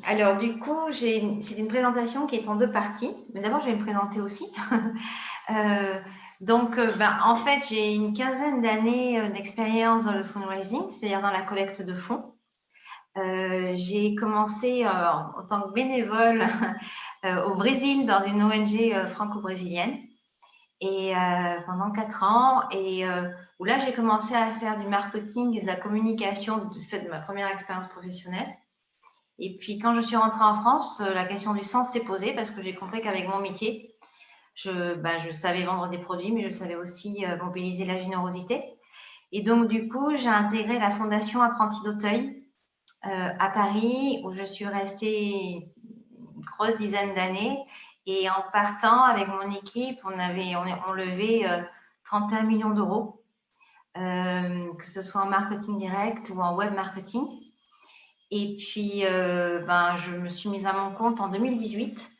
Alors, du coup, c'est une présentation qui est en deux parties. Mais d'abord, je vais me présenter aussi. Euh, en fait, j'ai une quinzaine d'années d'expérience dans le fundraising, c'est-à-dire dans la collecte de fonds. J'ai commencé en tant que bénévole au Brésil dans une ONG franco-brésilienne et pendant 4 ans où là j'ai commencé à faire du marketing et de la communication du fait de ma première expérience professionnelle. Et puis quand je suis rentrée en France, la question du sens s'est posée parce que j'ai compris qu'avec mon métier, je savais vendre des produits, mais je savais aussi mobiliser la générosité. Et donc du coup, j'ai intégré la Fondation Apprentis d'Auteuil à Paris, où je suis restée une grosse dizaine d'années. Et en partant avec mon équipe, on levé 31 millions d'euros, que ce soit en marketing direct ou en web marketing. Et puis, je me suis mise à mon compte en 2018.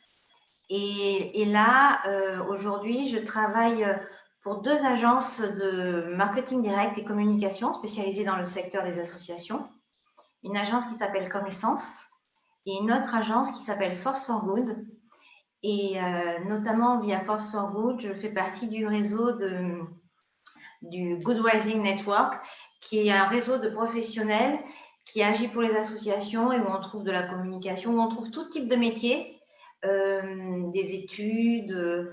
Et là, aujourd'hui, je travaille pour 2 agences de marketing direct et communication spécialisées dans le secteur des associations. Une agence qui s'appelle Comessence et une autre agence qui s'appelle Force for Good. Et notamment via Force for Good, je fais partie du réseau du Good Rising Network, qui est un réseau de professionnels qui agit pour les associations et où on trouve de la communication, où on trouve tout type de métiers, des études.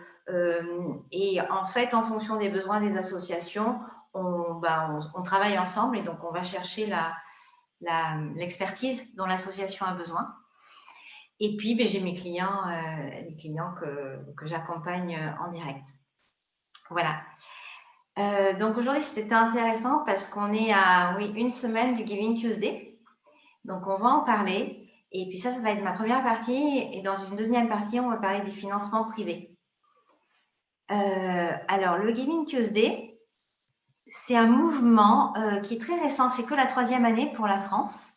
Et en fait, en fonction des besoins des associations, on travaille ensemble et donc on va chercher l'expertise dont l'association a besoin. Et puis, j'ai mes clients, les clients que j'accompagne en direct. Voilà. Donc aujourd'hui, c'était intéressant parce qu'on est à une semaine du Giving Tuesday. Donc on va en parler. Et puis ça va être ma première partie. Et dans une deuxième partie, on va parler des financements privés. Alors, le Giving Tuesday, c'est un mouvement qui est très récent. C'est que la 3e année pour la France.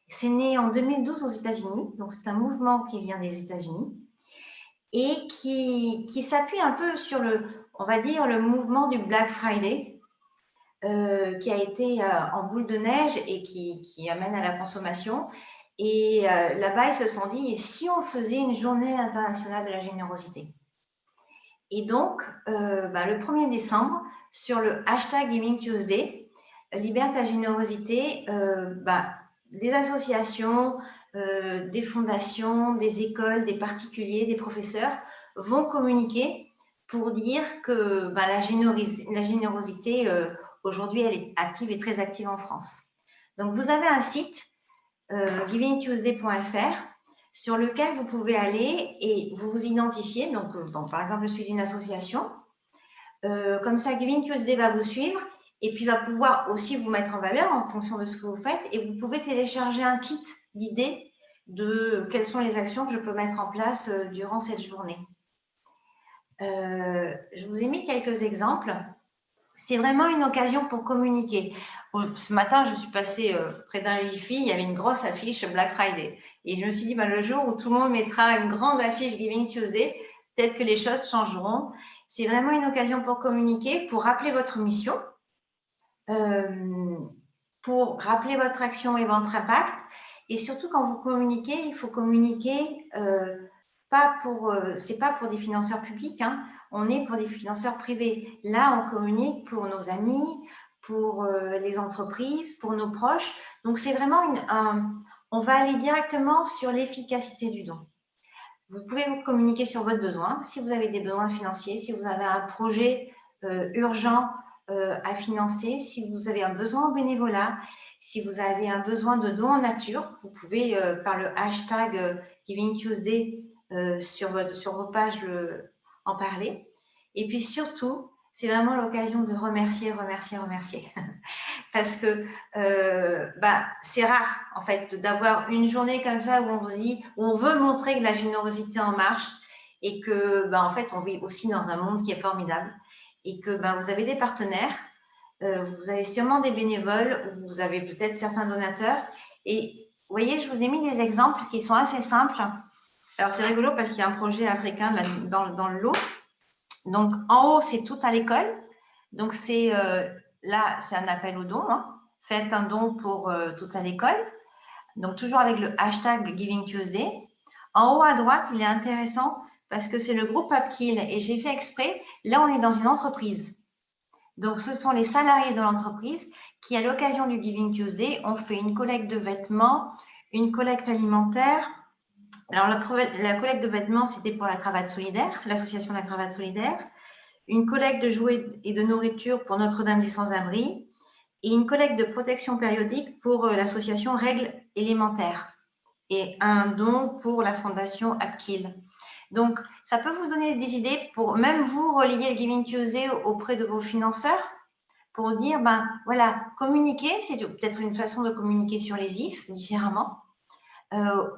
C'est né en 2012 aux États-Unis. Donc, c'est un mouvement qui vient des États-Unis et qui s'appuie un peu sur on va dire, le mouvement du Black Friday, qui a été en boule de neige et qui amène à la consommation. Et là-bas, ils se sont dit, et si on faisait une journée internationale de la générosité? Et donc, le 1er décembre, sur le hashtag Giving Tuesday, libère ta générosité, des associations, des fondations, des écoles, des particuliers, des professeurs vont communiquer pour dire que la générosité, aujourd'hui, elle est active et très active en France. Donc, vous avez un site, givingtuesday.fr, sur lequel vous pouvez aller et vous vous identifier. Donc, par exemple, je suis une association. Comme ça, Giving Tuesday va vous suivre et puis va pouvoir aussi vous mettre en valeur en fonction de ce que vous faites. Et vous pouvez télécharger un kit d'idées de quelles sont les actions que je peux mettre en place durant cette journée. Je vous ai mis quelques exemples. C'est vraiment une occasion pour communiquer. Ce matin, je suis passée près d'un Jiffy, il y avait une grosse affiche Black Friday. Et je me suis dit, le jour où tout le monde mettra une grande affiche Giving Tuesday, peut-être que les choses changeront. C'est vraiment une occasion pour communiquer, pour rappeler votre mission, pour rappeler votre action et votre impact. Et surtout, quand vous communiquez, il faut communiquer c'est pas pour des financeurs publics, hein. On est pour des financeurs privés. Là, on communique pour nos amis, pour les entreprises, pour nos proches. Donc, c'est vraiment on va aller directement sur l'efficacité du don. Vous pouvez vous communiquer sur votre besoin. Si vous avez des besoins financiers, si vous avez un projet urgent à financer, si vous avez un besoin en bénévolat, si vous avez un besoin de dons en nature, vous pouvez, par le hashtag Giving Tuesday, sur vos pages en parler. Et puis surtout, c'est vraiment l'occasion de remercier. Parce que c'est rare en fait d'avoir une journée comme ça où on se dit, où on veut montrer que la générosité en marche et que en fait on vit aussi dans un monde qui est formidable et que vous avez des partenaires, vous avez sûrement des bénévoles, vous avez peut-être certains donateurs. Et vous voyez, je vous ai mis des exemples qui sont assez simples. Alors, c'est rigolo parce qu'il y a un projet africain là, dans le lot. Donc, en haut, c'est tout à l'école. Donc, là, c'est un appel au don. Hein. Faites un don pour tout à l'école. Donc, toujours avec le hashtag Giving Tuesday. En haut à droite, il est intéressant parce que c'est le groupe Upkill et j'ai fait exprès. Là, on est dans une entreprise. Donc, ce sont les salariés de l'entreprise qui, à l'occasion du Giving Tuesday, ont fait une collecte de vêtements, une collecte alimentaire. Alors, la collecte de vêtements, c'était pour la Cravate Solidaire, l'association de la Cravate Solidaire, une collecte de jouets et de nourriture pour Notre-Dame des Sans-Abris et une collecte de protection périodique pour l'association Règles élémentaires et un don pour la fondation Upkill. Donc, ça peut vous donner des idées pour même vous relier le Giving Tuesday auprès de vos financeurs pour dire, ben voilà, communiquer, c'est peut-être une façon de communiquer sur les IF différemment.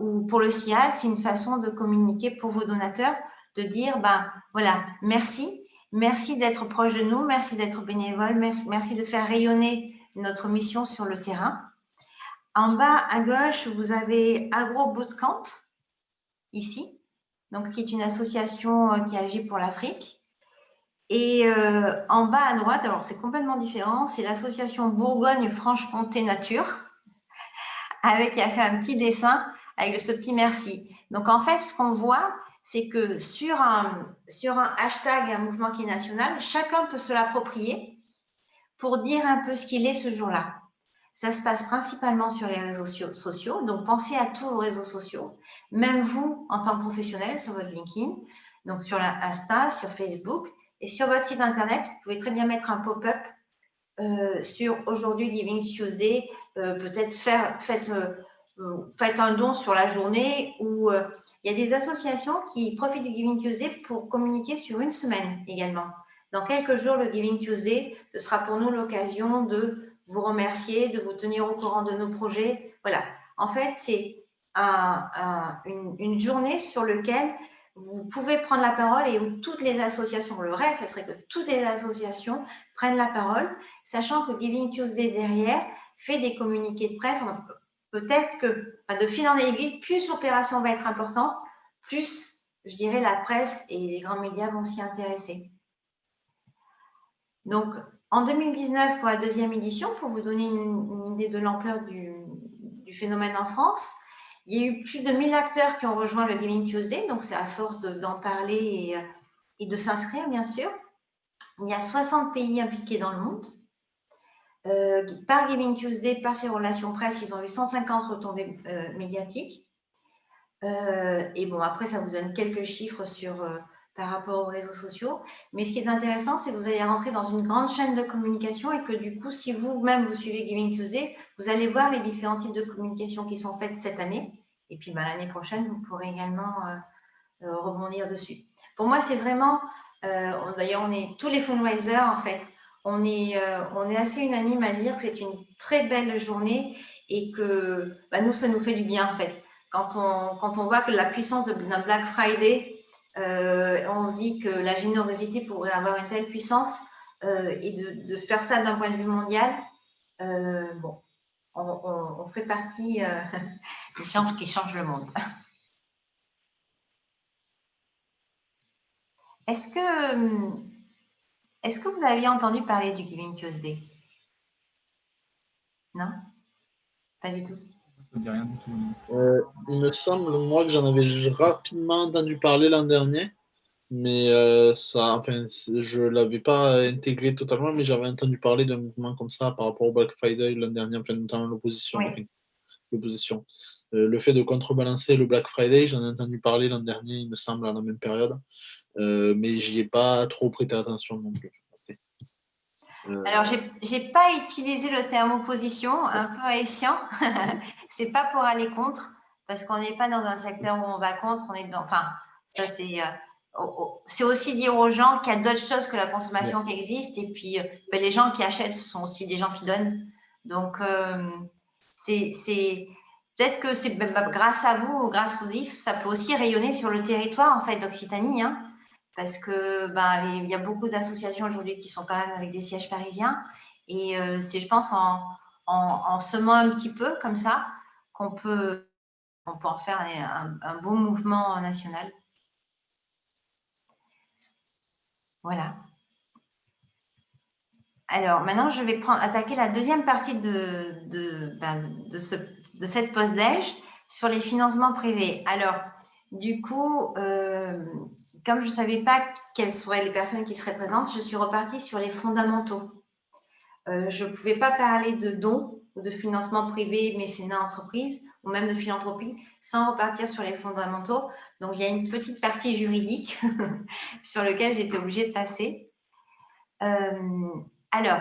Ou pour le SIA, c'est une façon de communiquer pour vos donateurs, de dire, ben voilà, merci d'être proche de nous, merci d'être bénévole, merci de faire rayonner notre mission sur le terrain. En bas à gauche, vous avez Agro Bootcamp, ici, donc qui est une association qui agit pour l'Afrique. Et en bas à droite, alors c'est complètement différent, c'est l'association Bourgogne-Franche-Comté Nature, qui a fait un petit dessin avec ce petit merci. Donc en fait, ce qu'on voit, c'est que sur un hashtag, un mouvement qui est national, chacun peut se l'approprier pour dire un peu ce qu'il est ce jour-là. Ça se passe principalement sur les réseaux sociaux, donc pensez à tous vos réseaux sociaux, même vous en tant que professionnel sur votre LinkedIn, donc sur Insta, sur Facebook, et sur votre site internet, vous pouvez très bien mettre un pop-up sur aujourd'hui Giving Tuesday, peut-être faites un don sur la journée, ou il y a des associations qui profitent du Giving Tuesday pour communiquer sur une semaine également. Dans quelques jours, le Giving Tuesday, ce sera pour nous l'occasion de vous remercier, de vous tenir au courant de nos projets. Voilà. En fait, c'est une journée sur laquelle vous pouvez prendre la parole et où toutes les associations, le rêve, ce serait que toutes les associations prennent la parole, sachant que Giving Tuesday derrière fait des communiqués de presse. Peut-être que de fil en aiguille, plus l'opération va être importante, plus, je dirais, la presse et les grands médias vont s'y intéresser. Donc, en 2019, pour la deuxième édition, pour vous donner une idée de l'ampleur du phénomène en France, il y a eu plus de 1000 acteurs qui ont rejoint le Giving Tuesday, donc c'est à force d'en parler et de s'inscrire, bien sûr. Il y a 60 pays impliqués dans le monde. Par Giving Tuesday, par ses relations presse, ils ont eu 150 retombées médiatiques. Et bon, après, ça vous donne quelques chiffres par rapport aux réseaux sociaux. Mais ce qui est intéressant, c'est que vous allez rentrer dans une grande chaîne de communication et que du coup, si vous-même vous suivez Giving Tuesday, vous allez voir les différents types de communication qui sont faites cette année. Et puis, l'année prochaine, vous pourrez également rebondir dessus. Pour moi, c'est vraiment, d'ailleurs, on est tous les fundraisers, en fait, on est assez unanime à dire que c'est une très belle journée et que nous, ça nous fait du bien, en fait. Quand on voit que la puissance d'un Black Friday, on se dit que la générosité pourrait avoir une telle puissance et de faire ça d'un point de vue mondial, bon, on fait partie qui change le monde. Est-ce que vous aviez entendu parler du Giving Tuesday? Non? Pas du tout. Ça me dit rien du tout. Il me semble, moi, que j'en avais rapidement entendu parler l'an dernier, mais je l'avais pas intégré totalement, mais j'avais entendu parler d'un mouvement comme ça par rapport au Black Friday l'an dernier, enfin, notamment l'opposition. Oui. L'opposition. Le fait de contrebalancer le Black Friday, j'en ai entendu parler l'an dernier, il me semble, à la même période, mais j'y ai pas trop prêté attention non plus. Alors, j'ai pas utilisé le terme opposition, un peu haïtien. C'est pas pour aller contre, parce qu'on n'est pas dans un secteur où on va contre, on est dans. Enfin, ça c'est aussi dire aux gens qu'il y a d'autres choses que la consommation qui existent, et puis les gens qui achètent, ce sont aussi des gens qui donnent. Donc, c'est peut-être que c'est grâce à vous ou grâce aux IF, ça peut aussi rayonner sur le territoire en fait d'Occitanie, hein. Parce que il y a beaucoup d'associations aujourd'hui qui sont quand même avec des sièges parisiens. Et c'est, je pense, en semant un petit peu comme ça qu'on peut en faire un beau mouvement national. Voilà. Alors, maintenant, je vais attaquer la deuxième partie de cette pause-déj sur les financements privés. Alors, du coup, comme je ne savais pas quelles seraient les personnes qui seraient présentes, je suis repartie sur les fondamentaux. Je ne pouvais pas parler de dons ou de financement privé, mécénat entreprise ou même de philanthropie sans repartir sur les fondamentaux. Donc, il y a une petite partie juridique sur laquelle j'étais obligée de passer. Alors,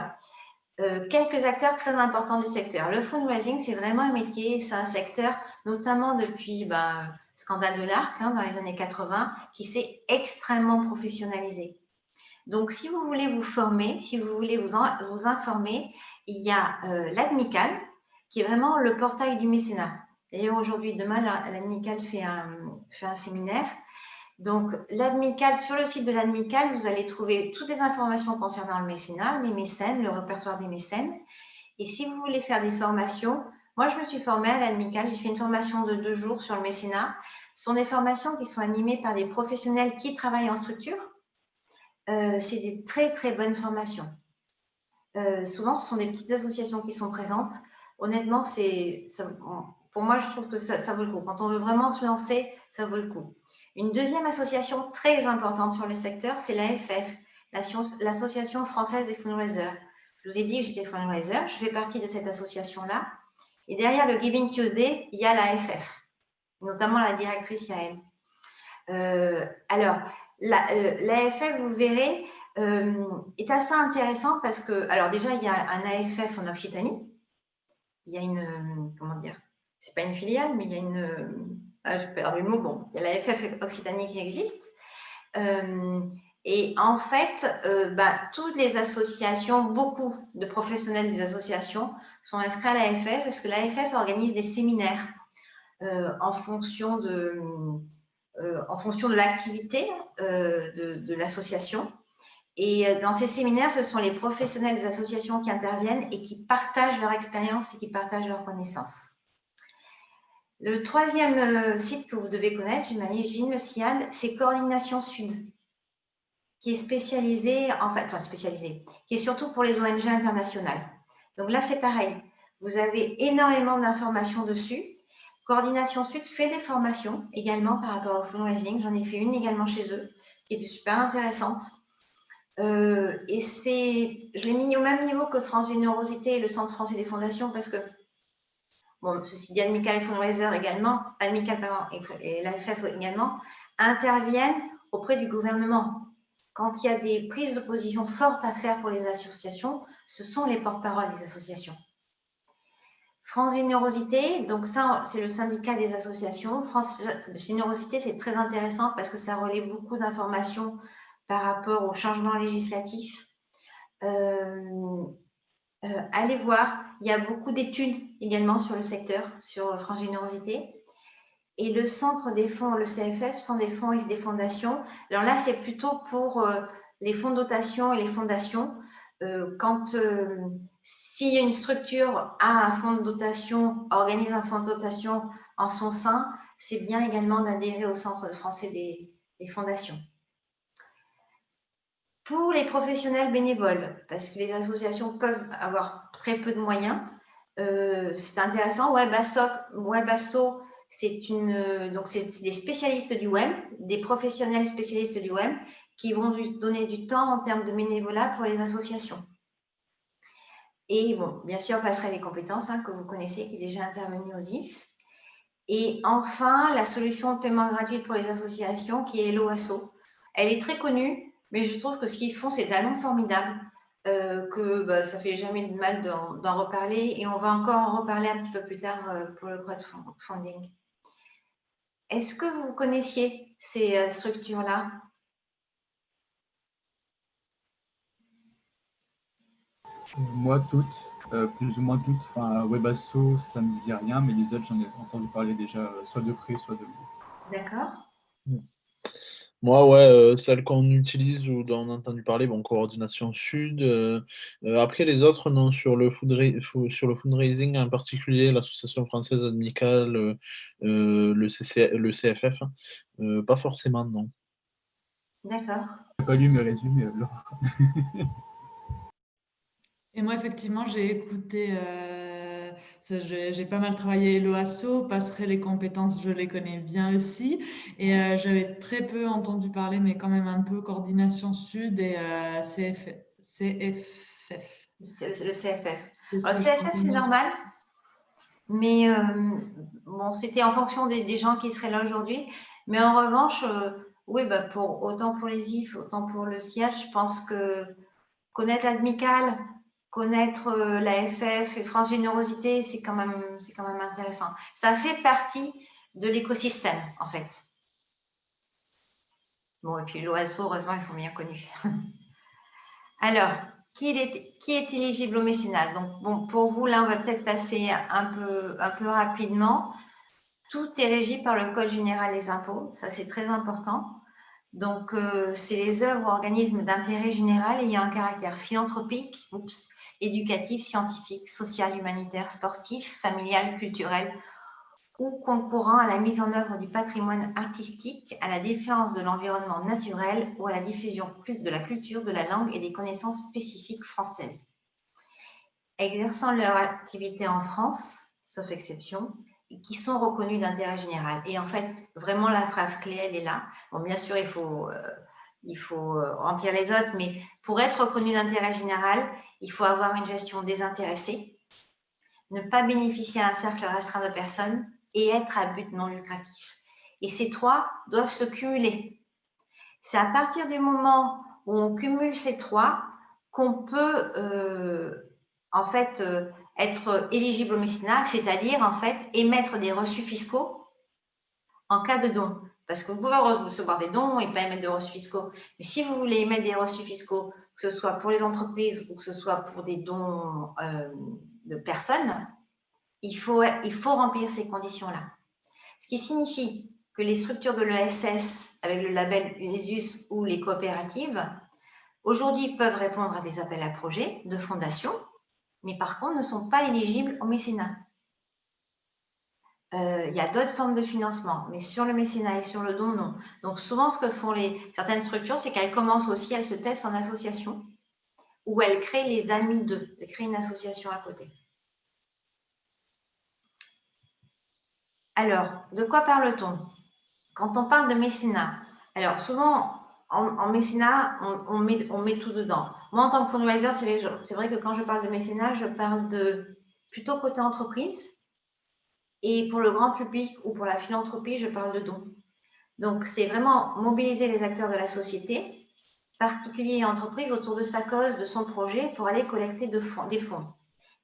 quelques acteurs très importants du secteur. Le fundraising, c'est vraiment un métier, c'est un secteur, notamment depuis le scandale de l'ARC dans les années 80, qui s'est extrêmement professionnalisé. Donc, si vous voulez vous former, si vous voulez vous informer, il y a l'ADMICAL, qui est vraiment le portail du mécénat. D'ailleurs, aujourd'hui, demain, l'ADMICAL fait un séminaire. Donc, l'ADMICAL, sur le site de l'ADMICAL, vous allez trouver toutes les informations concernant le mécénat, les mécènes, le répertoire des mécènes. Et si vous voulez faire des formations, moi, je me suis formée à l'ADMICAL. J'ai fait une formation de 2 jours sur le mécénat. Ce sont des formations qui sont animées par des professionnels qui travaillent en structure. C'est des très, très bonnes formations. Souvent, ce sont des petites associations qui sont présentes. Honnêtement, pour moi, je trouve que ça vaut le coup. Quand on veut vraiment se lancer, ça vaut le coup. Une deuxième association très importante sur le secteur, c'est l'AFF, l'Association française des fundraisers. Je vous ai dit que j'étais fundraiser, je fais partie de cette association-là. Et derrière le Giving Tuesday, il y a l'AFF, notamment la directrice Yael. Alors, l'AFF, vous verrez, est assez intéressant parce que, alors déjà, il y a un AFF en Occitanie. Il y a comment dire, c'est pas une filiale, mais il y a je perds le mot, bon, il y a l'AFF Occitanie qui existe. Et en fait, toutes les associations, beaucoup de professionnels des associations sont inscrits à l'AFF parce que l'AFF organise des séminaires en fonction de l'activité de l'association. Et dans ces séminaires, ce sont les professionnels des associations qui interviennent et qui partagent leur expérience et qui partagent leurs connaissances. Le troisième site que vous devez connaître, j'imagine, le CIAD, c'est Coordination Sud, qui est spécialisé, qui est surtout pour les ONG internationales. Donc là, c'est pareil. Vous avez énormément d'informations dessus. Coordination Sud fait des formations également par rapport au fundraising. J'en ai fait une également chez eux, qui était super intéressante. Et je l'ai mis au même niveau que France Générosité et le Centre français des fondations parce que, bon, ceci dit, Amical et Fundraiser également, et l'AFF également, interviennent auprès du gouvernement. Quand il y a des prises de position fortes à faire pour les associations, ce sont les porte-paroles des associations. France Générosité, donc ça, c'est le syndicat des associations. France Générosité, c'est très intéressant parce que ça relaie beaucoup d'informations par rapport aux changements législatifs. Allez voir, il y a beaucoup d'études également sur le secteur, sur France Générosité. Et le centre des fonds, le CFF, sont des fonds et des fondations. Alors là, c'est plutôt pour les fonds de dotation et les fondations. S'il y a une structure a un fonds de dotation, organise un fonds de dotation en son sein, c'est bien également d'adhérer au Centre français des fondations. Pour les professionnels bénévoles, parce que les associations peuvent avoir très peu de moyens, c'est intéressant. WebAsso, c'est des spécialistes du web, des professionnels spécialistes du web qui vont donner du temps en termes de bénévolat pour les associations. Et bon, bien sûr, Passerelle les compétences que vous connaissez, qui est déjà intervenu aux IF. Et enfin, la solution de paiement gratuite pour les associations qui est HelloAsso. Elle est très connue, mais je trouve que ce qu'ils font, c'est tellement formidable que ça fait jamais de mal d'en reparler. Et on va encore en reparler un petit peu plus tard pour le crowdfunding. Est-ce que vous connaissiez ces structures-là? Moi, toutes, plus ou moins toutes. Enfin, WebAsso, ça me disait rien, mais les autres, j'en ai entendu parler déjà, soit de près, soit de loin. D'accord. Moi, ouais, celle qu'on utilise ou dont on a entendu parler, bon, Coordination Sud. Après, les autres, non, sur le fundraising en particulier, l'Association française amicale, le CFF, pas forcément, non. D'accord. J'ai pas lu mes résumés, alors. moi, effectivement, j'ai écouté, j'ai pas mal travaillé l'OASO, Passerelle les compétences, je les connais bien aussi. Et j'avais très peu entendu parler, mais quand même un peu Coordination Sud et CFF. C'est le CFF. C'est ce Alors, que le j'ai CFF, c'est entendu. normal, mais bon, c'était en fonction des gens qui seraient là aujourd'hui. Mais en revanche, oui, bah, autant pour les IF, autant pour le SIAD, je pense que connaître l'ADMICAL, connaître l'AFF et France Générosité, c'est quand même intéressant. Ça fait partie de l'écosystème, en fait. Bon, et puis l'OASO, heureusement, ils sont bien connus. Alors, qui est éligible au mécénat? Donc, bon, pour vous, là, on va peut-être passer un peu rapidement. Tout est régi par le Code général des impôts, ça c'est très important. Donc, c'est les œuvres ou organismes d'intérêt général ayant un caractère philanthropique, éducatif, scientifique, social, humanitaire, sportif, familial, culturel ou concourant à la mise en œuvre du patrimoine artistique, à la défense de l'environnement naturel ou à la diffusion de la culture, de la langue et des connaissances spécifiques françaises. Exerçant leur activité en France, sauf exception, et qui sont reconnus d'intérêt général. Et en fait, vraiment, la phrase clé, elle est là. Bon, bien sûr, il faut remplir les autres, mais pour être reconnu d'intérêt général, il faut avoir une gestion désintéressée, ne pas bénéficier à un cercle restreint de personnes et être à but non lucratif. Et ces trois doivent se cumuler. C'est à partir du moment où on cumule ces trois qu'on peut en fait être éligible au mécénat, c'est-à-dire en fait émettre des reçus fiscaux en cas de don. Parce que vous pouvez recevoir des dons et pas émettre de reçus fiscaux. Mais si vous voulez émettre des reçus fiscaux, que ce soit pour les entreprises ou que ce soit pour des dons de personnes, il faut remplir ces conditions-là. Ce qui signifie que les structures de l'ESS avec le label UNESUS ou les coopératives, aujourd'hui peuvent répondre à des appels à projets de fondation, mais par contre ne sont pas éligibles au mécénat. Il y a d'autres formes de financement, mais sur le mécénat et sur le don, non. Donc souvent, ce que font certaines structures, c'est qu'elles commencent aussi, elles se testent en association, ou elles créent les amis d'eux, elles créent une association à côté. Alors, de quoi parle-t-on? Quand on parle de mécénat, alors souvent, en mécénat, on met tout dedans. Moi, en tant que fundraiser, c'est vrai que quand je parle de mécénat, je parle de plutôt côté entreprise. Et pour le grand public ou pour la philanthropie, je parle de dons. Donc, c'est vraiment mobiliser les acteurs de la société, particuliers et entreprises, autour de sa cause, de son projet, pour aller collecter des fonds.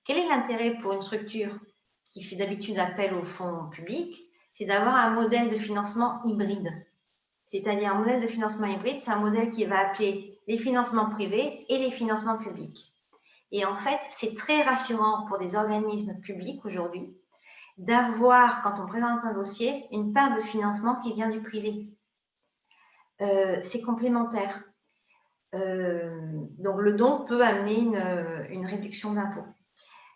Quel est l'intérêt pour une structure qui fait d'habitude appel aux fonds publics? C'est d'avoir un modèle de financement hybride. C'est-à-dire un modèle de financement hybride, c'est un modèle qui va appeler les financements privés et les financements publics. Et en fait, c'est très rassurant pour des organismes publics aujourd'hui d'avoir, quand on présente un dossier, une part de financement qui vient du privé. C'est complémentaire. Donc, le don peut amener une réduction d'impôts.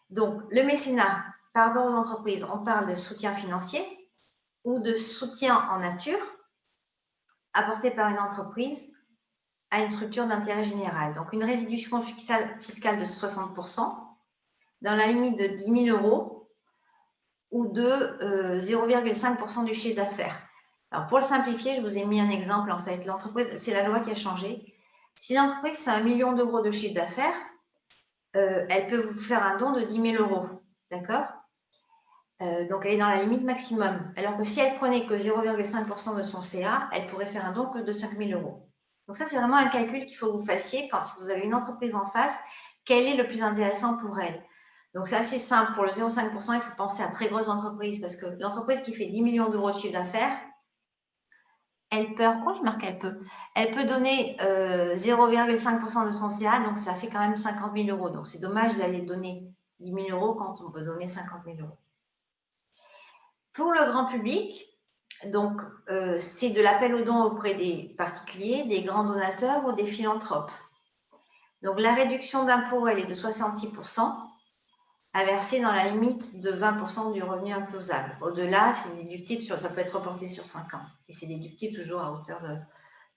Donc, le mécénat, par rapport aux entreprises, on parle de soutien financier ou de soutien en nature apporté par une entreprise à une structure d'intérêt général. Donc, une réduction fiscale de 60% dans la limite de 10 000 € ou de 0,5% du chiffre d'affaires. Alors, pour le simplifier, je vous ai mis un exemple, en fait. L'entreprise, c'est la loi qui a changé. Si l'entreprise fait 1 million d'euros de chiffre d'affaires, elle peut vous faire un don de 10 000 €. D'accord? Donc, elle est dans la limite maximum. Alors que si elle prenait que 0,5% de son CA, elle pourrait faire un don que de 5 000 €. Donc, ça, c'est vraiment un calcul qu'il faut que vous fassiez si vous avez une entreprise en face, quel est le plus intéressant pour elle. Donc, c'est assez simple. Pour le 0,5%, il faut penser à très grosses entreprises parce que l'entreprise qui fait 10 millions d'euros de chiffre d'affaires, elle peut donner 0,5% de son CA, donc ça fait quand même 50 000 €. Donc, c'est dommage d'aller donner 10 000 € quand on peut donner 50 000 €. Pour le grand public, donc, c'est de l'appel aux dons auprès des particuliers, des grands donateurs ou des philanthropes. Donc, la réduction d'impôt, elle est de 66%, à verser dans la limite de 20% du revenu imposable. Au-delà, c'est déductible, ça peut être reporté sur 5 ans. Et c'est déductible toujours à hauteur de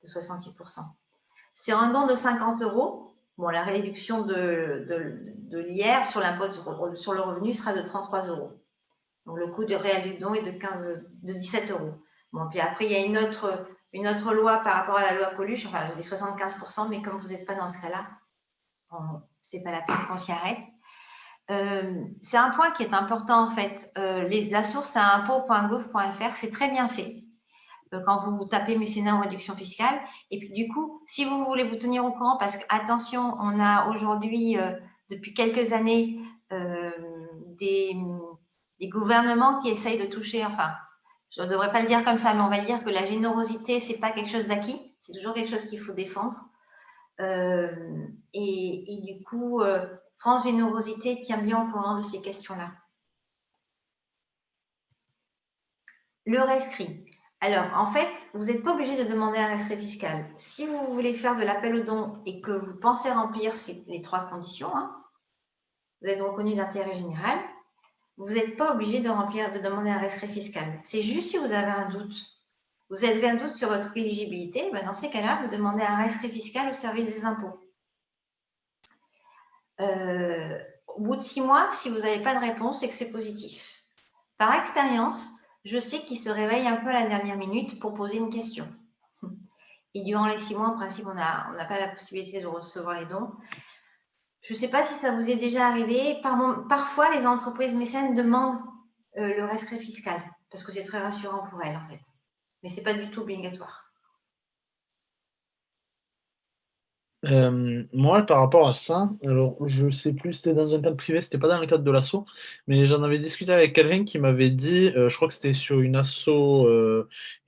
66%. Sur un don de 50 €, Bon, la réduction de l'IR sur l'impôt sur le revenu sera de 33 €. Donc, le coût de réel du don est de 17 €. Bon, puis après, il y a une autre loi par rapport à la loi Coluche, enfin, je dis 75%, mais comme vous n'êtes pas dans ce cas-là, c'est pas la peine qu'on s'y arrête. C'est un point qui est important, en fait. La source à impôt.gouv.fr, c'est très bien fait. Quand vous tapez mécénat ou réduction fiscale. Et puis, du coup, si vous voulez vous tenir au courant, parce qu'attention, on a aujourd'hui, depuis quelques années, des gouvernements qui essayent de toucher, enfin, je ne devrais pas le dire comme ça, mais on va dire que la générosité, ce n'est pas quelque chose d'acquis, c'est toujours quelque chose qu'il faut défendre. Et du coup, France Générosité tient bien au courant de ces questions-là. Le rescrit. Alors, en fait, vous n'êtes pas obligé de demander un rescrit fiscal. Si vous voulez faire de l'appel aux dons et que vous pensez remplir les 3 conditions, vous êtes reconnu d'intérêt général, vous n'êtes pas obligé de demander un rescrit fiscal. C'est juste si vous avez un doute. Vous avez un doute sur votre éligibilité, dans ces cas-là, vous demandez un rescrit fiscal au service des impôts. Au bout de 6 mois, si vous n'avez pas de réponse, c'est que c'est positif. Par expérience, je sais qu'ils se réveillent un peu à la dernière minute pour poser une question. Et durant les 6 mois, en principe, on n'a pas la possibilité de recevoir les dons. Je ne sais pas si ça vous est déjà arrivé. Parfois, les entreprises mécènes demandent le rescrit fiscal parce que c'est très rassurant pour elles, en fait. Mais ce n'est pas du tout obligatoire. Moi, par rapport à ça, alors je sais plus, c'était dans un cadre privé, c'était pas dans le cadre de l'asso, mais j'en avais discuté avec quelqu'un qui m'avait dit, je crois que c'était sur une asso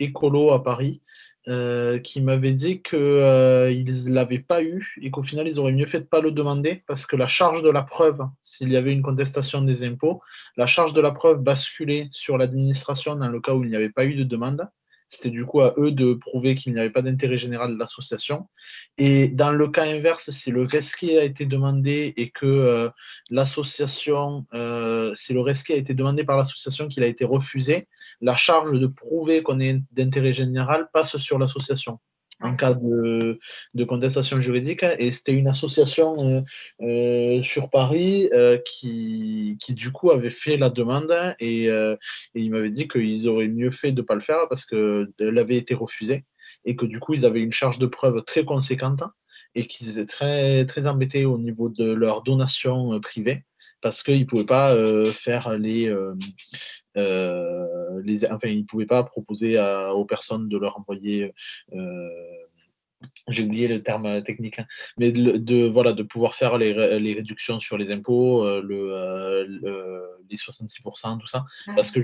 écolo à Paris, qui m'avait dit que ils l'avaient pas eu et qu'au final ils auraient mieux fait de pas le demander parce que la charge de la preuve, s'il y avait une contestation des impôts, la charge de la preuve basculait sur l'administration dans le cas où il n'y avait pas eu de demande. C'était du coup à eux de prouver qu'il n'y avait pas d'intérêt général de l'association. Et dans le cas inverse, si le rescrit a été demandé et que l'association, si le rescrit a été demandé par l'association qu'il a été refusé, la charge de prouver qu'on est d'intérêt général passe sur l'association en cas de contestation juridique. Et c'était une association sur Paris qui du coup avait fait la demande et il m'avait dit qu'ils auraient mieux fait de ne pas le faire parce qu'elle avait été refusée et que du coup ils avaient une charge de preuve très conséquente et qu'ils étaient très, très embêtés au niveau de leur donation privée parce qu'ils ne pouvaient pas faire enfin, ils ne pouvaient pas proposer aux personnes de leur envoyer j'ai oublié le terme technique, hein, mais voilà, de pouvoir faire les réductions sur les impôts, les 66%, tout ça, parce que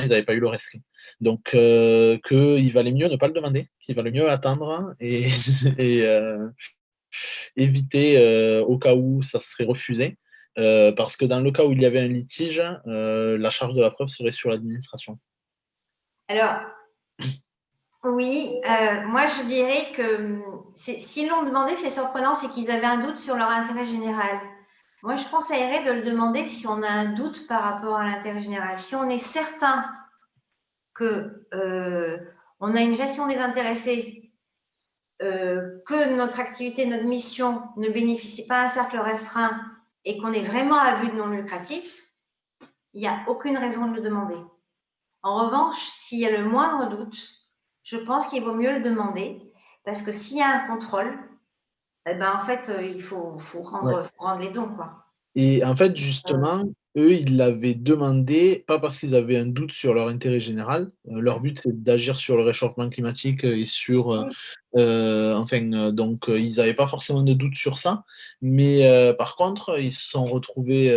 ils n'avaient pas eu le rescrit. Donc, qu'il valait mieux ne pas le demander, qu'il valait mieux attendre et, et éviter au cas où ça serait refusé. Parce que dans le cas où il y avait un litige, la charge de la preuve serait sur l'administration. Alors, oui, moi je dirais que s'ils l'ont demandé, c'est surprenant, c'est qu'ils avaient un doute sur leur intérêt général. Moi, je conseillerais de le demander si on a un doute par rapport à l'intérêt général. Si on est certain que on a une gestion désintéressée, que notre activité, notre mission ne bénéficie pas à un cercle restreint et qu'on est vraiment à but non lucratif, il n'y a aucune raison de le demander. En revanche, s'il y a le moindre doute, je pense qu'il vaut mieux le demander parce que s'il y a un contrôle, eh ben, en fait, il faut rendre les dons, quoi. Et en fait, justement, eux, ils l'avaient demandé, pas parce qu'ils avaient un doute sur leur intérêt général. Leur but, c'est d'agir sur le réchauffement climatique et sur. Donc, ils n'avaient pas forcément de doute sur ça. Mais par contre, ils se sont retrouvés.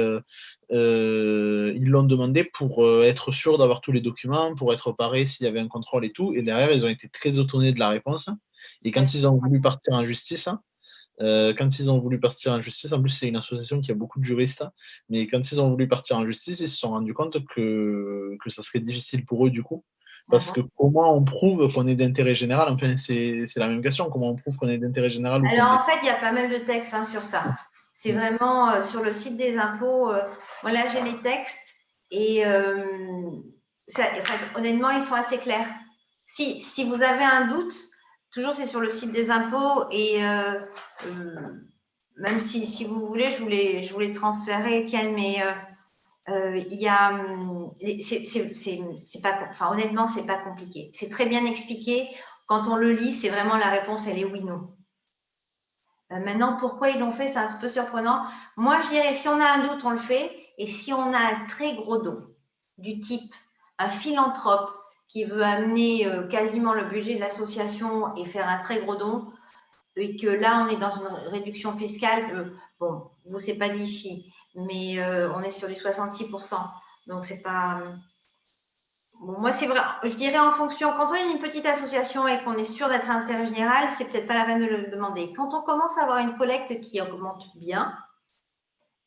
Ils l'ont demandé pour être sûr d'avoir tous les documents, pour être parés s'il y avait un contrôle et tout. Et derrière, ils ont été très étonnés de la réponse. Et quand ils ont voulu partir en justice, quand ils ont voulu partir en justice, en plus c'est une association qui a beaucoup de juristes, mais quand ils ont voulu partir en justice, ils se sont rendus compte que ça serait difficile pour eux du coup. Parce que comment on prouve qu'on est d'intérêt général? Enfin, c'est la même question. Comment on prouve qu'on est d'intérêt général ou Alors, en fait, il y a pas mal de textes sur ça. C'est vraiment sur le site des impôts. Voilà, j'ai les textes et honnêtement, ils sont assez clairs. Si vous avez un doute, toujours c'est sur le site des impôts et même si vous voulez, je vous les transférer, Étienne, mais il y a, c'est pas, enfin honnêtement, c'est pas compliqué. C'est très bien expliqué. Quand on le lit, c'est vraiment la réponse, elle est oui/non. Maintenant, pourquoi ils l'ont fait, c'est un peu surprenant. Moi, je dirais, si on a un doute, on le fait. Et si on a un très gros don, du type un philanthrope qui veut amener quasiment le budget de l'association et faire un très gros don, et que là, on est dans une réduction fiscale, bon, vous, c'est pas d'IFI, mais on est sur du 66%. Donc, c'est pas... Bon, moi, c'est vrai, je dirais en fonction, quand on est une petite association et qu'on est sûr d'être un intérêt général, c'est peut-être pas la peine de le demander. Quand on commence à avoir une collecte qui augmente bien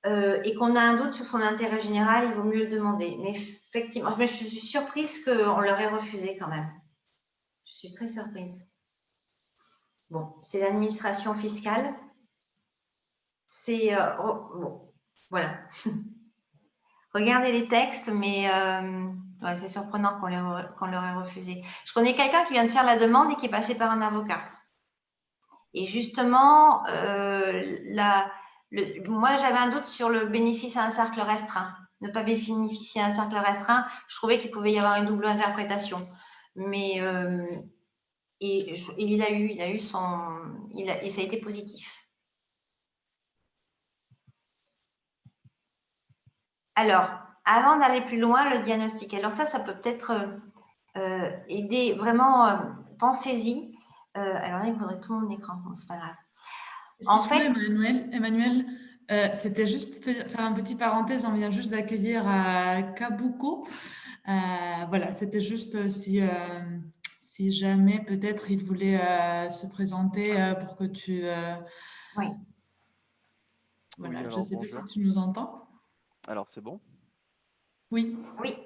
et qu'on a un doute sur son intérêt général, il vaut mieux le demander. Mais effectivement, je suis surprise qu'on leur ait refusé quand même. Je suis très surprise. Bon, c'est l'administration fiscale. C'est bon, voilà. Regardez les textes, mais ouais, c'est surprenant qu'on leur ait refusé. Je connais quelqu'un qui vient de faire la demande et qui est passé par un avocat. Et justement, moi, j'avais un doute sur le bénéfice à un cercle restreint. Ne pas bénéficier à un cercle restreint, je trouvais qu'il pouvait y avoir une double interprétation. Mais et ça a été positif. Alors, avant d'aller plus loin, le diagnostic. Alors ça peut peut-être aider vraiment. Pensez-y. Alors là, il faudrait tout mon écran. Bon, c'est pas grave. En Excuse-moi, fait, Emmanuel, c'était juste pour faire un petit parenthèse, on vient juste d'accueillir Kabuko. Voilà, c'était juste si jamais peut-être il voulait se présenter pour que tu... oui. Voilà, Oui, je ne alors sais pas bonjour. si tu nous entends. Alors c'est bon? Oui. Oui.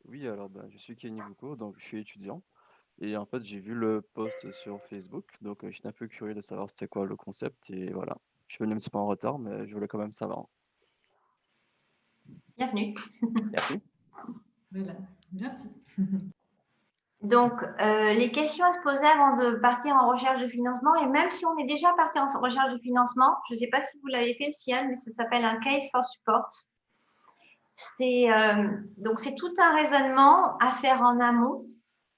Oui, alors je suis Kenny Bouko, donc je suis étudiant. Et en fait, j'ai vu le post sur Facebook, donc j'étais un peu curieux de savoir c'était quoi le concept. Et voilà, je suis venu un petit peu en retard, mais je voulais quand même savoir. Bienvenue. Merci. Voilà, merci. Donc, les questions à se poser avant de partir en recherche de financement, et même si on est déjà parti en recherche de financement, je ne sais pas si vous l'avez fait, Sian, mais ça s'appelle un case for support. Donc, c'est tout un raisonnement à faire en amont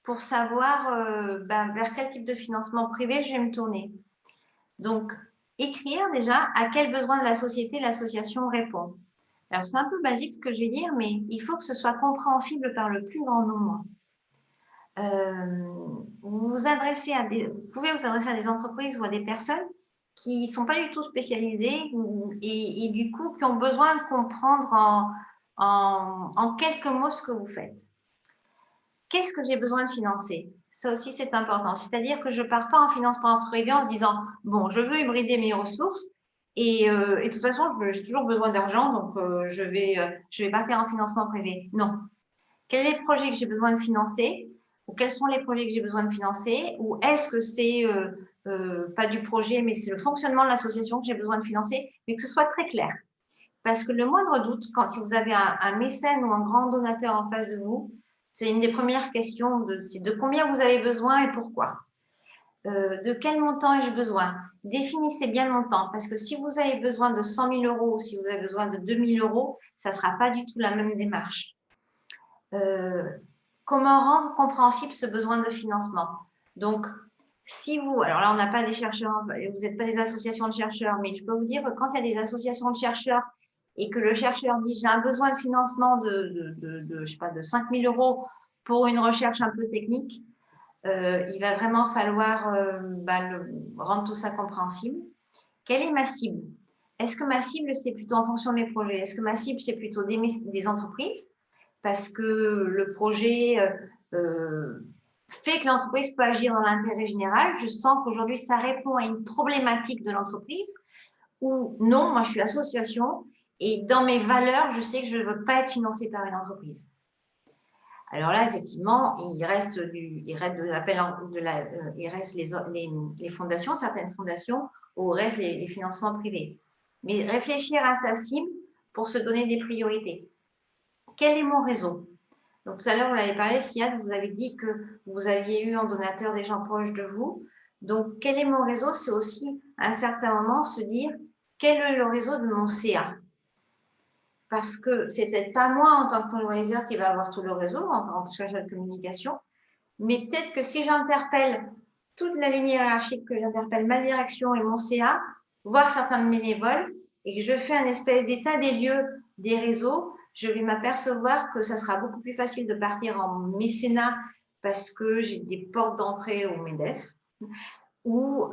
pour savoir vers quel type de financement privé je vais me tourner. Donc, écrire déjà à quel besoin de la société l'association répond. Alors, c'est un peu basique ce que je vais dire, mais il faut que ce soit compréhensible par le plus grand nombre. Vous pouvez vous adresser à des entreprises ou à des personnes qui ne sont pas du tout spécialisées et du coup qui ont besoin de comprendre en quelques mots ce que vous faites. Qu'est-ce que j'ai besoin de financer? Ça aussi, c'est important. C'est-à-dire que je ne pars pas en financement privé en se disant, bon, je veux hybrider mes ressources et de toute façon, j'ai toujours besoin d'argent, donc je vais partir en financement privé. Non. Quel est le projet que j'ai besoin de financer? Ou quels sont les projets que j'ai besoin de financer? Ou est-ce que c'est pas du projet, mais c'est le fonctionnement de l'association que j'ai besoin de financer, mais que ce soit très clair. Parce que le moindre doute, si vous avez un mécène ou un grand donateur en face de vous, c'est une des premières questions, c'est de combien vous avez besoin et pourquoi. De quel montant ai-je besoin? Définissez bien le montant, parce que si vous avez besoin de 100 000 euros ou si vous avez besoin de 2 000 euros, ça ne sera pas du tout la même démarche. Comment rendre compréhensible ce besoin de financement? Donc, alors là, on n'a pas des chercheurs, vous n'êtes pas des associations de chercheurs, mais je peux vous dire que quand il y a des associations de chercheurs et que le chercheur dit j'ai un besoin de financement je sais pas, de 5 000 euros pour une recherche un peu technique, il va vraiment falloir rendre tout ça compréhensible. Quelle est ma cible? Est-ce que ma cible, c'est plutôt en fonction de mes projets? Est-ce que ma cible, c'est plutôt des entreprises? Parce que le projet fait que l'entreprise peut agir dans l'intérêt général. Je sens qu'aujourd'hui, ça répond à une problématique de l'entreprise. Ou non, moi, je suis association et dans mes valeurs, je sais que je ne veux pas être financée par une entreprise. Alors là, effectivement, il reste les fondations, certaines fondations, ou il reste les financements privés. Mais réfléchir à sa cible pour se donner des priorités. Quel est mon réseau? Donc, tout à l'heure, vous l'avez parlé, Siad, vous avez dit que vous aviez eu en donateur des gens proches de vous. Donc, quel est mon réseau? C'est aussi, à un certain moment, se dire quel est le réseau de mon CA. Parce que c'est peut-être pas moi en tant que fundraiser qui va avoir tout le réseau en chargé de communication, mais peut-être que si j'interpelle toute la ligne hiérarchique, que j'interpelle ma direction et mon CA, voire certains bénévoles, et que je fais un espèce d'état des lieux des réseaux, je vais m'apercevoir que ça sera beaucoup plus facile de partir en mécénat parce que j'ai des portes d'entrée au MEDEF, ou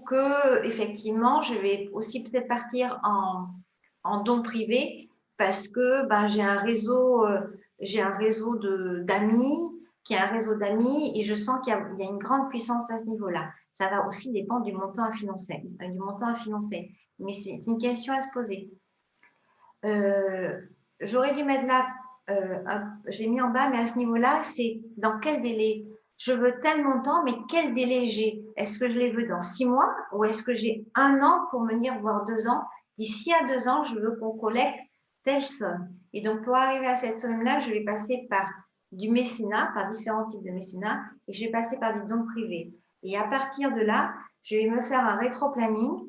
que effectivement je vais aussi peut-être partir en don privé parce que ben, j'ai un réseau d'amis qui est un réseau d'amis et je sens qu'il y a une grande puissance à ce niveau-là. Ça va aussi dépendre du montant à financer, mais c'est une question à se poser. J'aurais dû mettre là, j'ai mis en bas, mais à ce niveau-là, c'est dans quel délai? Je veux tel montant, mais quel délai j'ai? Est-ce que je les veux dans 6 mois ou est-ce que j'ai 1 an pour me dire, voire 2 ans? D'ici à 2 ans, je veux qu'on collecte telle somme. Et donc, pour arriver à cette somme-là, je vais passer par du mécénat, par différents types de mécénat, et je vais passer par du don privé. Et à partir de là, je vais me faire un rétro-planning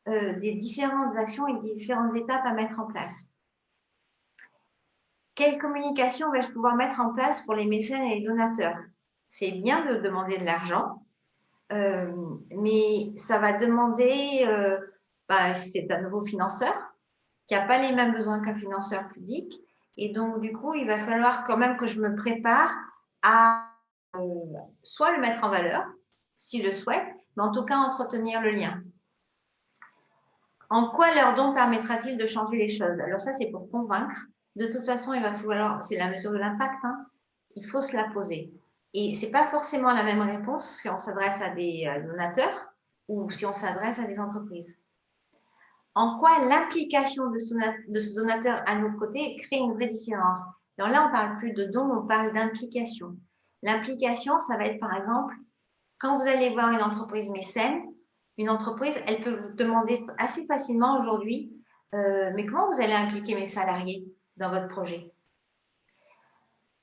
des différentes actions et des différentes étapes à mettre en place. Quelle communication vais-je pouvoir mettre en place pour les mécènes et les donateurs? C'est bien de demander de l'argent, mais ça va demander, c'est un nouveau financeur qui n'a pas les mêmes besoins qu'un financeur public. Et donc, du coup, il va falloir quand même que je me prépare à soit le mettre en valeur, s'il le souhaite, mais en tout cas entretenir le lien. En quoi leur don permettra-t-il de changer les choses? Alors ça, c'est pour convaincre. De toute façon, il va falloir, c'est la mesure de l'impact, hein, il faut se la poser. Et ce n'est pas forcément la même réponse si on s'adresse à des donateurs ou si on s'adresse à des entreprises. En quoi l'implication de ce donateur à nos côtés crée une vraie différence? Alors là, on ne parle plus de don, on parle d'implication. L'implication, ça va être par exemple, quand vous allez voir une entreprise mécène, une entreprise, elle peut vous demander assez facilement aujourd'hui, mais comment vous allez impliquer mes salariés dans votre projet?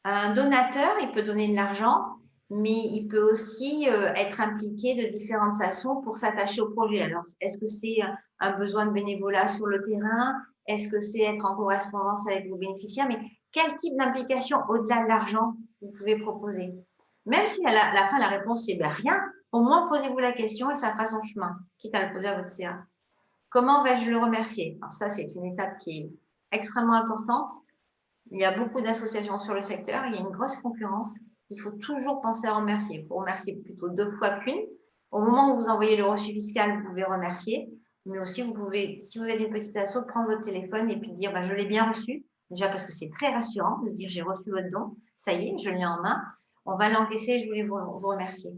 Un donateur, il peut donner de l'argent, mais il peut aussi être impliqué de différentes façons pour s'attacher au projet. Alors, est-ce que c'est un besoin de bénévolat sur le terrain? Est-ce que c'est être en correspondance avec vos bénéficiaires? Mais quel type d'implication au-delà de l'argent vous pouvez proposer? Même si à la fin, la réponse c'est rien, au moins posez-vous la question et ça fera son chemin, quitte à le poser à votre CA. Comment vais-je le remercier? Alors ça, c'est une étape qui est extrêmement importante. Il y a beaucoup d'associations sur le secteur, il y a une grosse concurrence. Il faut toujours penser à remercier. Il faut remercier plutôt 2 fois qu'une. Au moment où vous envoyez le reçu fiscal, vous pouvez remercier. Mais aussi, vous pouvez, si vous êtes une petite asso, prendre votre téléphone et puis dire je l'ai bien reçu. Déjà parce que c'est très rassurant de dire j'ai reçu votre don. Ça y est, je l'ai en main. On va l'encaisser, je voulais vous remercier.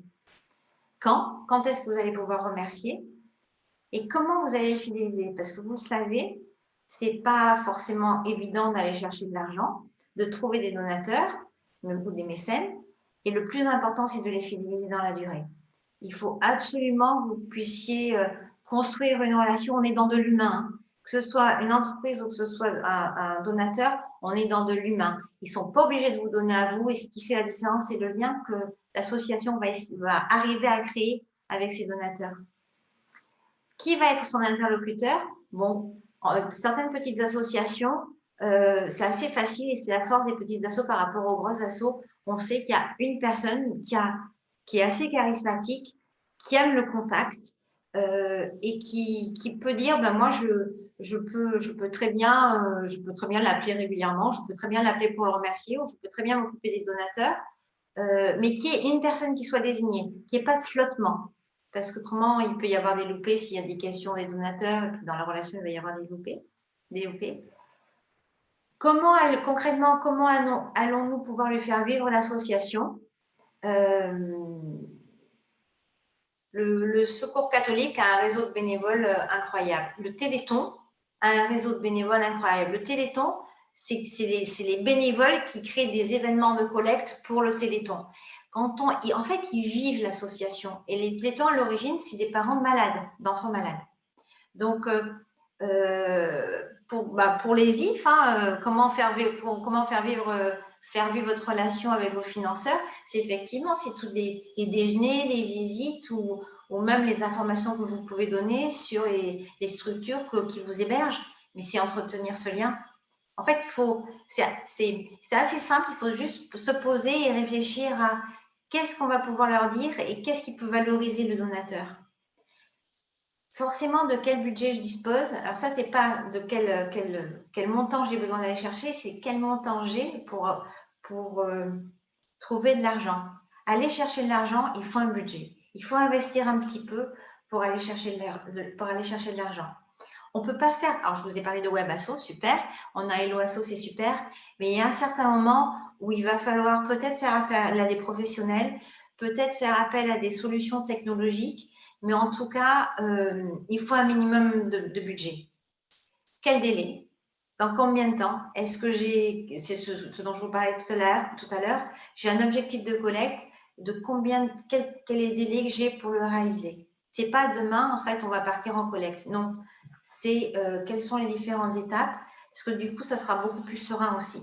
Quand est-ce que vous allez pouvoir remercier? Et comment vous allez le fidéliser? Parce que vous le savez, c'est pas forcément évident d'aller chercher de l'argent, de trouver des donateurs, ou des mécènes. Et le plus important, c'est de les fidéliser dans la durée. Il faut absolument que vous puissiez construire une relation. On est dans de l'humain. Hein. Que ce soit une entreprise ou que ce soit un donateur, on est dans de l'humain. Ils ne sont pas obligés de vous donner à vous. Et ce qui fait la différence, c'est le lien que l'association va arriver à créer avec ses donateurs. Qui va être son interlocuteur? Bon, certaines petites associations, c'est assez facile et c'est la force des petites assos par rapport aux grosses assos. On sait qu'il y a une personne qui est assez charismatique, qui aime le contact et qui peut dire, ben moi je peux très bien l'appeler régulièrement, je peux très bien l'appeler pour le remercier ou je peux très bien m'occuper des donateurs, mais qui est une personne qui soit désignée, qui n'ait pas de flottement. Parce qu'autrement, il peut y avoir des loupés s'il y a des questions des donateurs, et puis dans la relation, il va y avoir des loupés. Concrètement, comment allons-nous pouvoir lui faire vivre l'association? Le Secours catholique a un réseau de bénévoles incroyable. Le Téléthon a un réseau de bénévoles incroyable. Le Téléthon, c'est les bénévoles qui créent des événements de collecte pour le Téléthon. En fait, ils vivent l'association. Et les Téléthons, à l'origine, c'est des parents de malades, d'enfants malades. Donc, pour les IF, comment faire vivre faire vivre votre relation avec vos financeurs, c'est tous les déjeuners, les visites ou même les informations que vous pouvez donner sur les structures qui vous hébergent. Mais c'est entretenir ce lien. En fait, c'est assez simple, il faut juste se poser et réfléchir à qu'est-ce qu'on va pouvoir leur dire et qu'est-ce qui peut valoriser le donateur. Forcément, de quel budget je dispose. Alors ça, c'est pas de quel montant j'ai besoin d'aller chercher, c'est quel montant j'ai pour trouver de l'argent. Aller chercher de l'argent, il faut un budget. Il faut investir un petit peu pour aller chercher de l'argent. On ne peut pas faire, alors je vous ai parlé de WebAsso, super, on a HelloAsso, c'est super, mais il y a un certain moment où il va falloir peut-être faire appel à des professionnels, peut-être faire appel à des solutions technologiques, mais en tout cas, il faut un minimum de budget. Quel délai? Dans combien de temps? Est-ce que c'est ce dont je vous parlais tout à l'heure, j'ai un objectif de collecte, quel est le délai que j'ai pour le réaliser? C'est pas demain, en fait, on va partir en collecte. Non, c'est quelles sont les différentes étapes, parce que du coup, ça sera beaucoup plus serein aussi.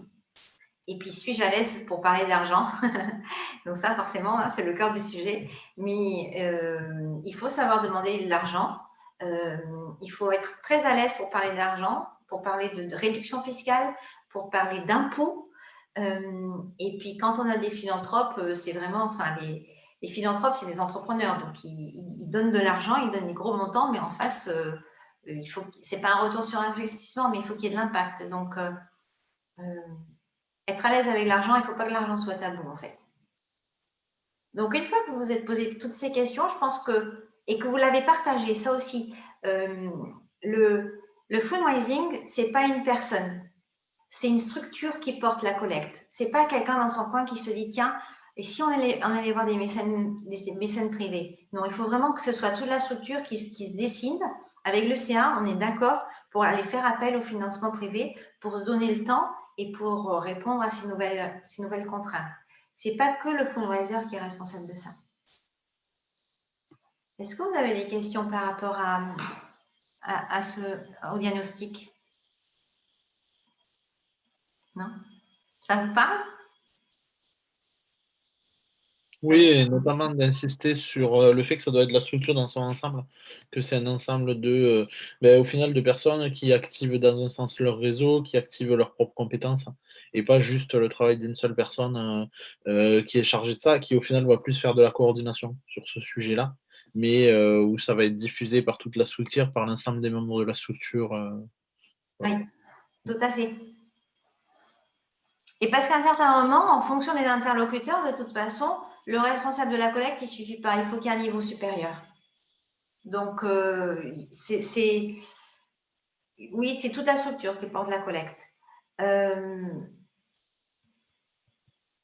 Et puis, suis-je à l'aise pour parler d'argent? Donc ça, forcément, hein, c'est le cœur du sujet. Mais il faut savoir demander de l'argent. Il faut être très à l'aise pour parler d'argent, pour parler de réduction fiscale, pour parler d'impôts. Et puis, quand on a des philanthropes, c'est vraiment, enfin, les philanthropes, c'est des entrepreneurs. Donc, ils donnent de l'argent, ils donnent des gros montants, mais en face, c'est pas un retour sur investissement, mais il faut qu'il y ait de l'impact. Donc, être à l'aise avec l'argent, il ne faut pas que l'argent soit tabou, en fait. Donc, une fois que vous vous êtes posé toutes ces questions, je pense et que vous l'avez partagé, ça aussi, le fundraising, ce n'est pas une personne, c'est une structure qui porte la collecte. Ce n'est pas quelqu'un dans son coin qui se dit, tiens, et si on allait voir des mécènes privés? Non, il faut vraiment que ce soit toute la structure qui se décide. Avec le CA, on est d'accord pour aller faire appel au financement privé, pour se donner le temps et pour répondre à ces nouvelles contraintes. Ce n'est pas que le fundraiser qui est responsable de ça. Est-ce que vous avez des questions par rapport au diagnostic? Non? Ça vous parle? Oui, et notamment d'insister sur le fait que ça doit être la structure dans son ensemble, que c'est un ensemble au final, de personnes qui activent dans un sens leur réseau, qui activent leurs propres compétences, et pas juste le travail d'une seule personne qui est chargée de ça, qui au final va plus faire de la coordination sur ce sujet-là, mais où ça va être diffusé par toute la structure, par l'ensemble des membres de la structure. Oui, tout à fait. Et parce qu'à un certain moment, en fonction des interlocuteurs, de toute façon, le responsable de la collecte, il ne suffit pas. Il faut qu'il y ait un niveau supérieur. Donc, oui, c'est toute la structure qui porte la collecte.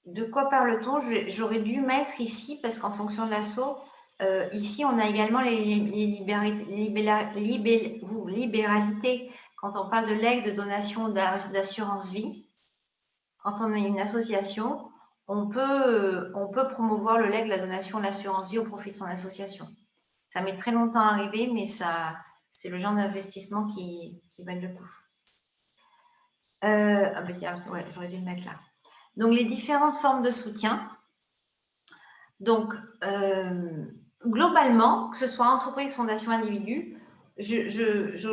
De quoi parle-t-on? J'aurais dû mettre ici, parce qu'en fonction de l'assaut, ici, on a également les libéralités. Quand on parle de legs, de donation d'assurance vie, quand on est une association, on peut promouvoir le legs, la donation de l'assurance vie au profit de son association. Ça met très longtemps à arriver, mais c'est le genre d'investissement qui valent le coup. Ouais, j'aurais dû le mettre là. Donc, les différentes formes de soutien. Donc, globalement, que ce soit entreprise, fondation, individu, je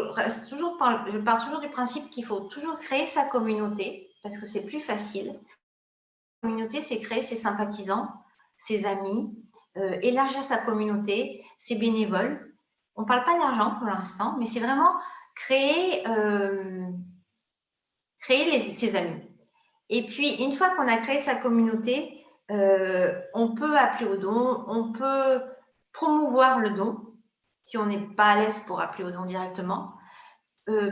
pars toujours du principe qu'il faut toujours créer sa communauté parce que c'est plus facile. La communauté, c'est créer ses sympathisants, ses amis, élargir sa communauté, ses bénévoles. On ne parle pas d'argent pour l'instant, mais c'est vraiment créer ses amis. Et puis, une fois qu'on a créé sa communauté, on peut appeler au don, on peut promouvoir le don, si on n'est pas à l'aise pour appeler au don directement.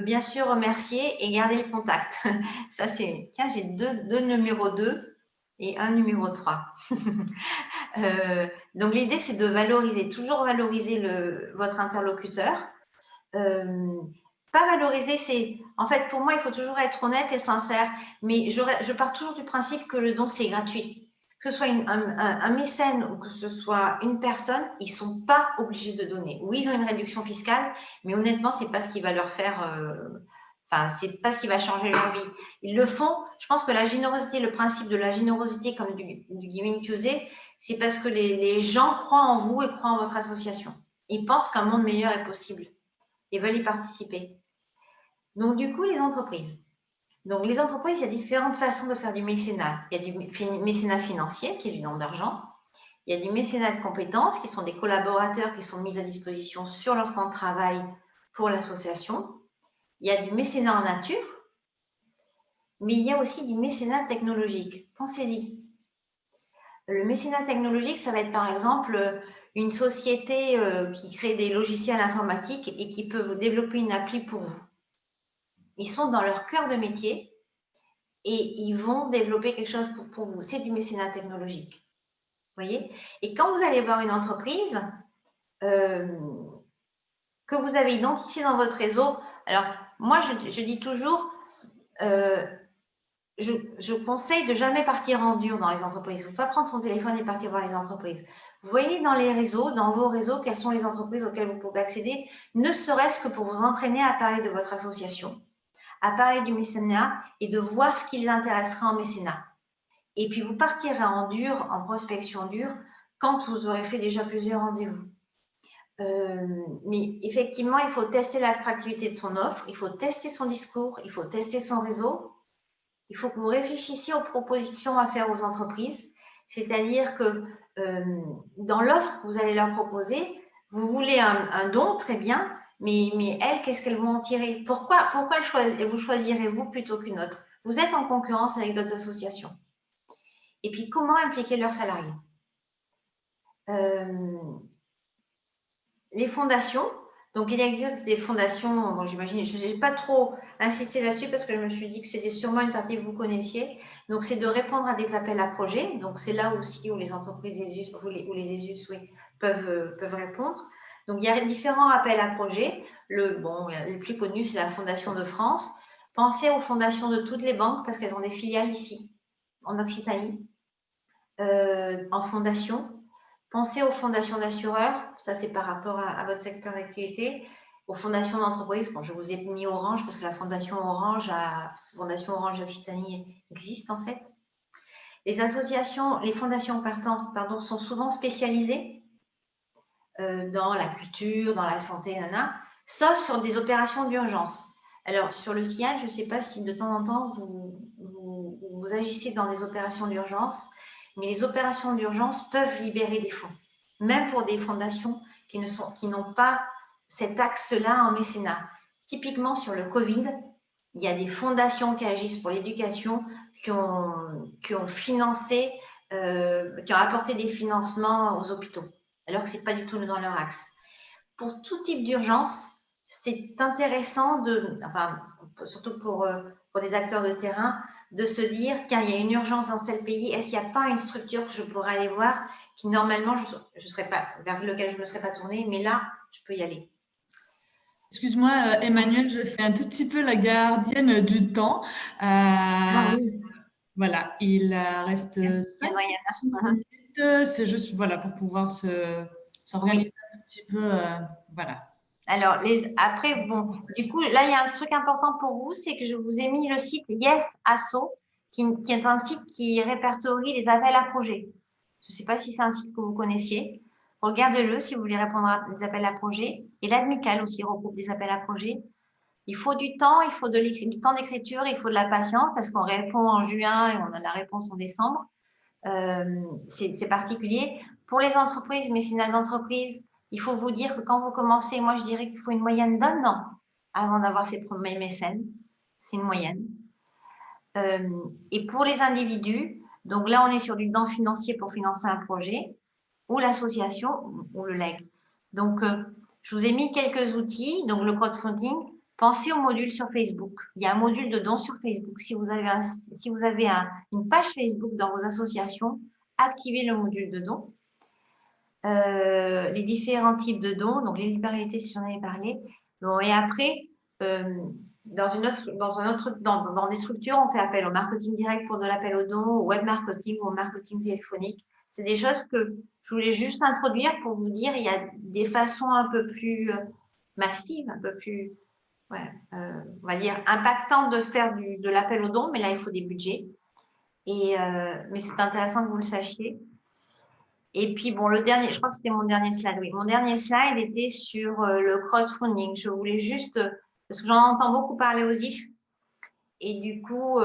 Bien sûr, remercier et garder le contact. Ça, c'est... Tiens, j'ai deux numéros 2 et un numéro 3. Donc, l'idée, c'est de toujours valoriser votre interlocuteur. Pas valoriser, c'est... En fait, pour moi, il faut toujours être honnête et sincère, mais je pars toujours du principe que le don, c'est gratuit. Que ce soit un mécène ou que ce soit une personne, ils ne sont pas obligés de donner. Oui, ils ont une réduction fiscale, mais honnêtement, ce n'est pas ce qui va leur faire Enfin, c'est pas ce qui va changer leur vie. Ils le font. Je pense que la générosité, le principe de la générosité comme du Giving Tuesday, c'est parce que les gens croient en vous et croient en votre association. Ils pensent qu'un monde meilleur est possible et veulent y participer. Donc, du coup, les entreprises. Donc, les entreprises, il y a différentes façons de faire du mécénat. Il y a du mécénat financier, qui est du don d'argent. Il y a du mécénat de compétences, qui sont des collaborateurs qui sont mis à disposition sur leur temps de travail pour l'association. Il y a du mécénat en nature, mais il y a aussi du mécénat technologique. Pensez-y. Le mécénat technologique, ça va être par exemple une société qui crée des logiciels informatiques et qui peut vous développer une appli pour vous. Ils sont dans leur cœur de métier et ils vont développer quelque chose pour vous. C'est du mécénat technologique. Vous voyez? Et quand vous allez voir une entreprise que vous avez identifiée dans votre réseau, alors moi je dis toujours, je conseille de jamais partir en dur dans les entreprises. Il ne faut pas prendre son téléphone et partir voir les entreprises. Vous voyez dans les réseaux, dans vos réseaux, quelles sont les entreprises auxquelles vous pouvez accéder, ne serait-ce que pour vous entraîner à parler de votre association, à parler du mécénat et de voir ce qui les intéressera en mécénat. Et puis, vous partirez en dur, en prospection dure, quand vous aurez fait déjà plusieurs rendez-vous. Mais effectivement, il faut tester l'attractivité de son offre, il faut tester son discours, il faut tester son réseau. Il faut que vous réfléchissiez aux propositions à faire aux entreprises, c'est-à-dire que dans l'offre que vous allez leur proposer, vous voulez un don, très bien, mais elles, qu'est-ce qu'elles vont en tirer? Pourquoi vous choisirez vous plutôt qu'une autre? Vous êtes en concurrence avec d'autres associations. Et puis, comment impliquer leurs salariés? Les fondations. Donc, il existe des fondations, bon, j'imagine, je n'ai pas trop insisté là-dessus parce que je me suis dit que c'était sûrement une partie que vous connaissiez. Donc, c'est de répondre à des appels à projets. Donc, c'est là aussi où les entreprises ESUS, où les ESUS, oui, peuvent répondre. Donc, il y a différents appels à projets. Le plus connu, c'est la Fondation de France. Pensez aux fondations de toutes les banques parce qu'elles ont des filiales ici, en Occitanie, en fondation. Pensez aux fondations d'assureurs, ça c'est par rapport à votre secteur d'activité, aux fondations d'entreprise. Bon, je vous ai mis Orange parce que la Fondation Orange Occitanie existe en fait. Les associations, les fondations pardon, sont souvent spécialisées dans la culture, dans la santé, sauf sur des opérations d'urgence. Alors sur le SIAD, je ne sais pas si de temps en temps vous agissez dans des opérations d'urgence, mais les opérations d'urgence peuvent libérer des fonds, même pour des fondations qui n'ont pas cet axe-là en mécénat. Typiquement sur le Covid, il y a des fondations qui agissent pour l'éducation, qui ont financé, qui ont apporté des financements aux hôpitaux, alors que ce n'est pas du tout dans leur axe. Pour tout type d'urgence, c'est intéressant, surtout pour des acteurs de terrain, de se dire, tiens, il y a une urgence dans tel pays, est-ce qu'il n'y a pas une structure que je pourrais aller voir qui, normalement, vers lequel je ne me serais pas tournée, mais là, je peux y aller. Excuse-moi, Emmanuel, je fais un tout petit peu la gardienne du temps. Oui. Voilà, il reste 5 moyen. minutes. C'est juste voilà, pour pouvoir s'organiser un tout petit peu. Voilà. Alors, après, bon, du coup, là, il y a un truc important pour vous, c'est que je vous ai mis le site Yes Asso, qui est un site qui répertorie les appels à projets. Je ne sais pas si c'est un site que vous connaissiez. Regardez-le si vous voulez répondre à des appels à projets. Et l'Admical aussi regroupe des appels à projets. Il faut du temps, il faut du temps d'écriture, il faut de la patience parce qu'on répond en juin et on a la réponse en décembre. C'est particulier. Pour les entreprises, mécénat d'entreprise, il faut vous dire que quand vous commencez, moi je dirais qu'il faut une moyenne d'un an avant d'avoir ses premiers mécènes. C'est une moyenne. Et pour les individus, donc là on est sur du don financier pour financer un projet, ou l'association, ou le leg. Donc je vous ai mis quelques outils, donc le crowdfunding. Pensez au module sur Facebook. Il y a un module de don sur Facebook. Si vous avez une page Facebook dans vos associations, activez le module de don. Les différents types de dons, donc les libéralités si j'en avais parlé. Bon, et après, dans des structures, on fait appel au marketing direct pour de l'appel aux dons, au web marketing ou au marketing téléphonique. C'est des choses que je voulais juste introduire pour vous dire il y a des façons un peu plus massives, un peu plus on va dire, impactant de faire de l'appel aux dons, mais là, il faut des budgets. Mais c'est intéressant que vous le sachiez. Et puis, bon, le dernier, je crois que c'était mon dernier slide. Oui, mon dernier slide était sur le crowdfunding. Je voulais juste, parce que j'en entends beaucoup parler aux IF, et du coup,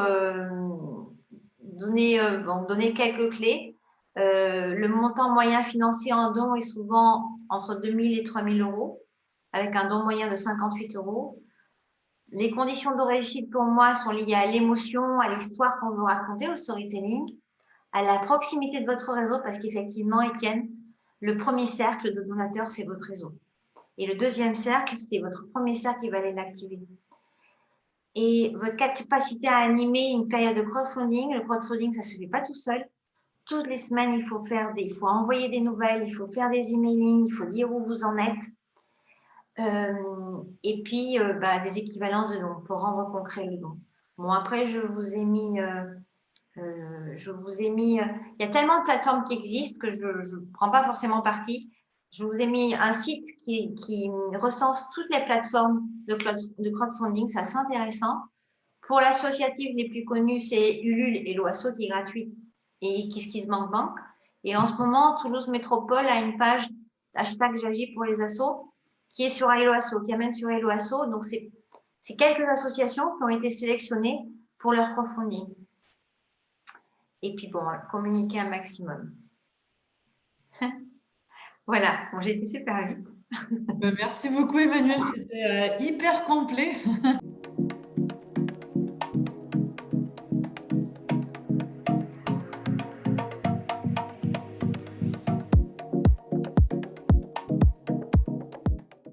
donner quelques clés. Le montant moyen financier en don est souvent entre 2 000 et 3 000 euros, avec un don moyen de 58 euros. Les conditions de réussite pour moi sont liées à l'émotion, à l'histoire qu'on veut raconter, au storytelling, à la proximité de votre réseau, parce qu'effectivement, Étienne, le premier cercle de donateurs, c'est votre réseau. Et le deuxième cercle, c'est votre premier cercle qui va aller l'activer. Et votre capacité à animer une période de crowdfunding, le crowdfunding, ça ne se fait pas tout seul. Toutes les semaines, il faut envoyer des nouvelles, il faut faire des emailing, il faut dire où vous en êtes. Et puis, des équivalences de dons pour rendre concret le don. Bon, après, je vous ai mis, il y a tellement de plateformes qui existent que je ne prends pas forcément parti. Je vous ai mis un site qui recense toutes les plateformes de crowdfunding, c'est assez intéressant. Pour l'associatif, les plus connus, c'est Ulule et l'Oasso qui est gratuit et KissKissBankBank. Et en ce moment, Toulouse Métropole a une page hashtag j'agis pour les assos qui est sur Helloasso, qui amène sur Helloasso. Donc, c'est quelques associations qui ont été sélectionnées pour leur crowdfunding. Et puis, bon, communiquer un maximum. Voilà, bon, j'ai été super vite. Merci beaucoup, Emmanuel. C'était hyper complet.